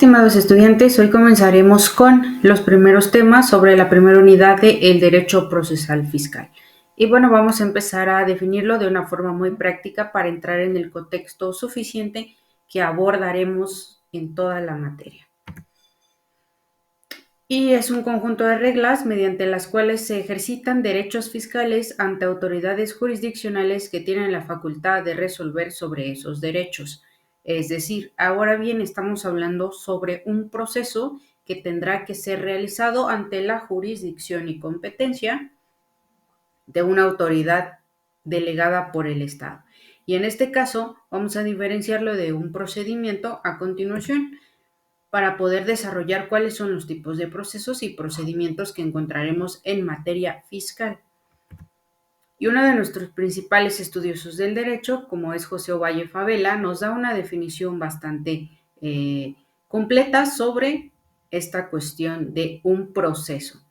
estimados estudiantes, hoy comenzaremos con los primeros temas sobre la primera unidad de el derecho procesal fiscal. Y bueno, vamos a empezar a definirlo de una forma muy práctica para entrar en el contexto suficiente que abordaremos en toda la materia. Y es un conjunto de reglas mediante las cuales se ejercitan derechos fiscales ante autoridades jurisdiccionales que tienen la facultad de resolver sobre esos derechos. Es decir, ahora bien, estamos hablando sobre un proceso que tendrá que ser realizado ante la jurisdicción y competencia de una autoridad delegada por el Estado. Y en este caso, vamos a diferenciarlo de un procedimiento a continuación para poder desarrollar cuáles son los tipos de procesos y procedimientos que encontraremos en materia fiscal. Y uno de nuestros principales estudiosos del derecho, como es José Ovalle Favela, nos da una definición bastante completa sobre esta cuestión de un proceso.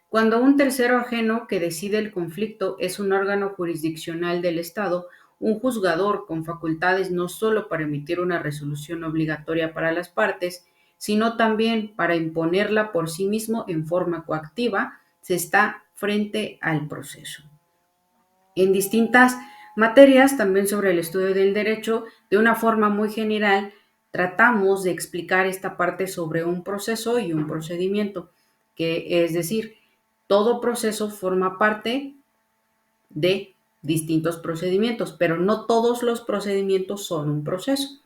Cuando un tercero ajeno que decide el conflicto es un órgano jurisdiccional del Estado, un juzgador con facultades no solo para emitir una resolución obligatoria para las partes, sino también para imponerla por sí mismo en forma coactiva, se está frente al proceso. En distintas materias, también sobre el estudio del derecho, de una forma muy general, tratamos de explicar esta parte sobre un proceso y un procedimiento, que es decir, todo proceso forma parte de distintos procedimientos, pero no todos los procedimientos son un proceso.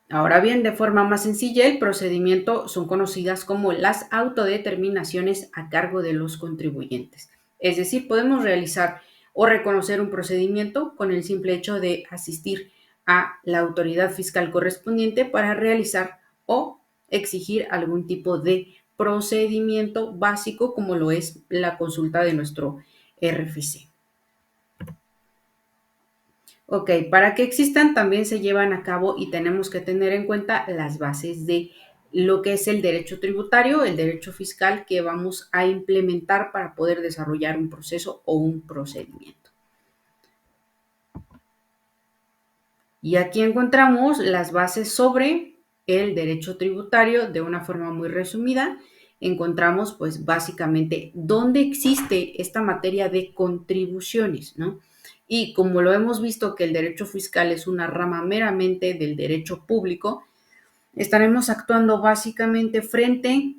Ahora bien, de forma más sencilla, el procedimiento son conocidas como las autodeterminaciones a cargo de los contribuyentes. Es decir, podemos realizar o reconocer un procedimiento con el simple hecho de asistir a la autoridad fiscal correspondiente para realizar o exigir algún tipo de procedimiento básico como lo es la consulta de nuestro RFC. Ok, para que existan también se llevan a cabo y tenemos que tener en cuenta las bases de lo que es el derecho tributario, el derecho fiscal que vamos a implementar para poder desarrollar un proceso o un procedimiento. Y aquí encontramos las bases sobre el derecho tributario de una forma muy resumida. Encontramos pues básicamente dónde existe esta materia de contribuciones, ¿no? Y como lo hemos visto que el derecho fiscal es una rama meramente del derecho público, estaremos actuando básicamente frente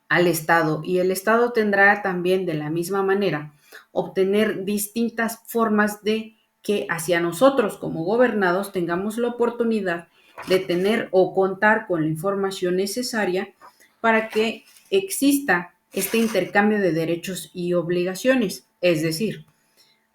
al Estado y el Estado tendrá también de la misma manera obtener distintas formas de que hacia nosotros como gobernados tengamos la oportunidad de tener o contar con la información necesaria para que exista este intercambio de derechos y obligaciones. Es decir,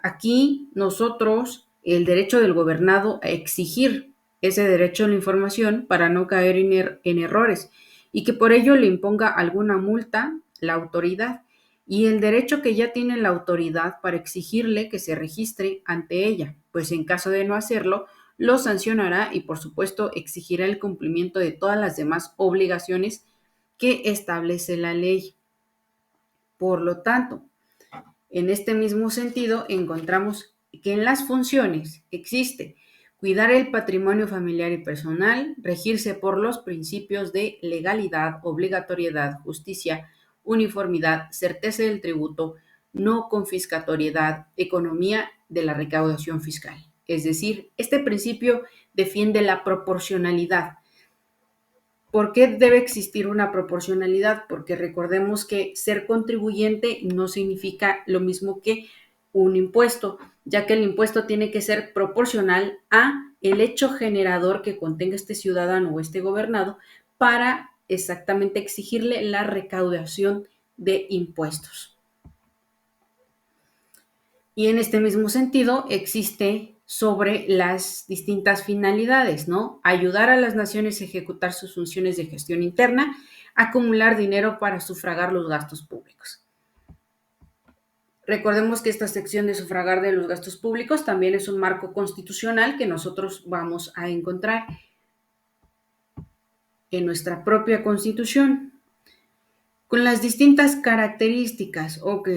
aquí nosotros, el derecho del gobernado a exigir ese derecho a la información para no caer en errores y que por ello le imponga alguna multa la autoridad y el derecho que ya tiene la autoridad para exigirle que se registre ante ella, pues en caso de no hacerlo, lo sancionará y por supuesto exigirá el cumplimiento de todas las demás obligaciones que establece la ley. Por lo tanto, en este mismo sentido, encontramos que en las funciones existe cuidar el patrimonio familiar y personal, regirse por los principios de legalidad, obligatoriedad, justicia, uniformidad, certeza del tributo, no confiscatoriedad, economía de la recaudación fiscal. Es decir, este principio defiende la proporcionalidad. ¿Por qué debe existir una proporcionalidad? Porque recordemos que ser contribuyente no significa lo mismo que un impuesto, ya que el impuesto tiene que ser proporcional a el hecho generador que contenga este ciudadano o este gobernado para exactamente exigirle la recaudación de impuestos. Y en este mismo sentido existe sobre las distintas finalidades, ¿no? Ayudar a las naciones a ejecutar sus funciones de gestión interna, acumular dinero para sufragar los gastos públicos. Recordemos que esta sección de sufragar de los gastos públicos también es un marco constitucional que nosotros vamos a encontrar en nuestra propia Constitución, con las distintas características, ok,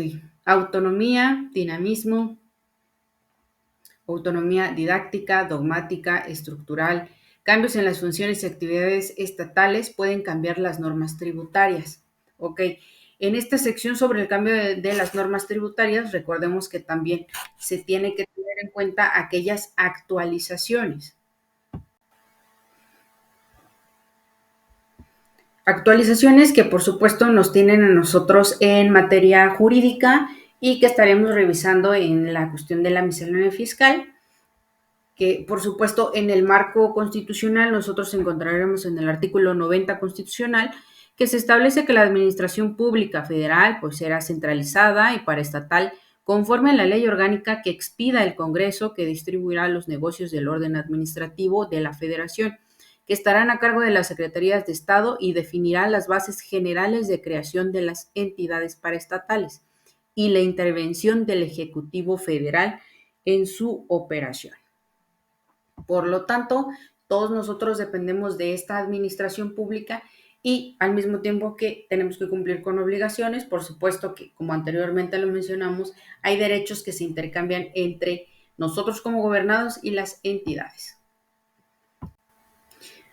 autonomía, dinamismo, autonomía didáctica, dogmática, estructural, Cambios en las funciones y actividades estatales pueden cambiar las normas tributarias. Ok, en esta sección sobre el cambio de las normas tributarias, recordemos que también se tiene que tener en cuenta aquellas actualizaciones. Actualizaciones que por supuesto nos tienen a nosotros en materia jurídica y que estaremos revisando en la cuestión de la miscelánea fiscal, que por supuesto en el marco constitucional nosotros encontraremos en el artículo 90 constitucional que se establece que la administración pública federal pues será centralizada y paraestatal conforme a la ley orgánica que expida el Congreso, que distribuirá los negocios del orden administrativo de la federación, que estarán a cargo de las secretarías de Estado y definirá las bases generales de creación de las entidades paraestatales y la intervención del Ejecutivo Federal en su operación. Por lo tanto, todos nosotros dependemos de esta administración pública y al mismo tiempo que tenemos que cumplir con obligaciones, por supuesto que, como anteriormente lo mencionamos, hay derechos que se intercambian entre nosotros como gobernados y las entidades.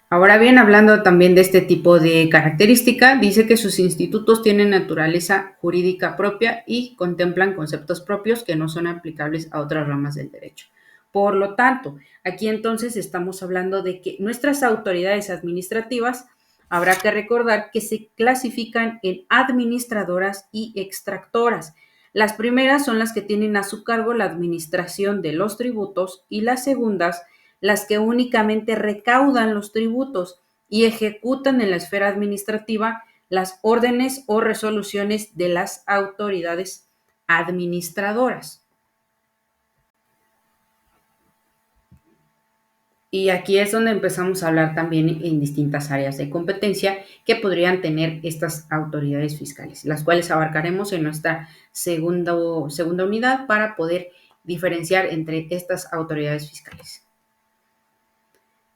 Ahora bien, hablando también de este tipo de característica, dice que sus institutos tienen naturaleza jurídica propia y contemplan conceptos propios que no son aplicables a otras ramas del derecho. Por lo tanto, aquí entonces estamos hablando de que nuestras autoridades administrativas habrá que recordar que se clasifican en administradoras y extractoras. Las primeras son las que tienen a su cargo la administración de los tributos y las segundas las que únicamente recaudan los tributos y ejecutan en la esfera administrativa las órdenes o resoluciones de las autoridades administradoras. Y aquí es donde empezamos a hablar también en distintas áreas de competencia que podrían tener estas autoridades fiscales, las cuales abarcaremos en nuestra segunda unidad para poder diferenciar entre estas autoridades fiscales.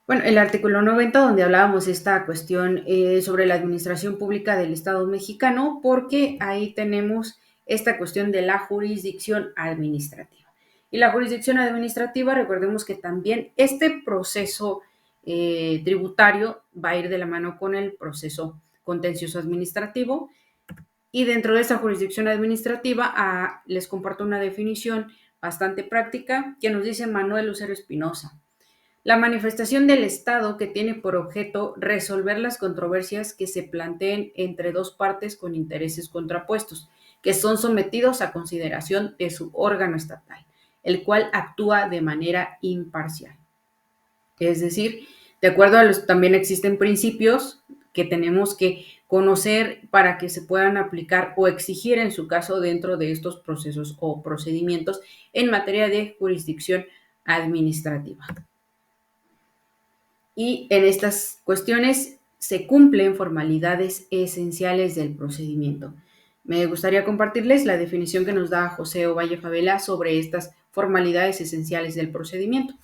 Bueno, el artículo 90, donde hablábamos esta cuestión sobre la administración pública del Estado mexicano, porque ahí tenemos esta cuestión de la jurisdicción administrativa. Y la jurisdicción administrativa, recordemos que también este proceso tributario va a ir de la mano con el proceso contencioso administrativo. Y dentro de esta jurisdicción administrativa les comparto una definición bastante práctica que nos dice Manuel Lucero Espinosa. La manifestación del Estado que tiene por objeto resolver las controversias que se planteen entre dos partes con intereses contrapuestos, que son sometidos a consideración de su órgano estatal, el cual actúa de manera imparcial. Es decir, de acuerdo a los, también existen principios que tenemos que conocer para que se puedan aplicar o exigir en su caso dentro de estos procesos o procedimientos en materia de jurisdicción administrativa. Y en estas cuestiones se cumplen formalidades esenciales del procedimiento. Me gustaría compartirles la definición que nos da José Ovalle Favela sobre estas formalidades esenciales del procedimiento.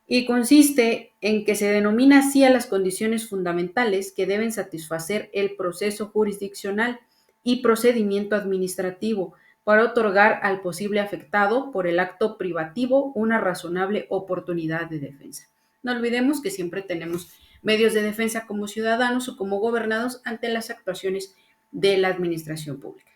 Y consiste en que se denomina así a las condiciones fundamentales que deben satisfacer el proceso jurisdiccional y procedimiento administrativo para otorgar al posible afectado por el acto privativo una razonable oportunidad de defensa. No olvidemos que siempre tenemos medios de defensa como ciudadanos o como gobernados ante las actuaciones de la administración pública.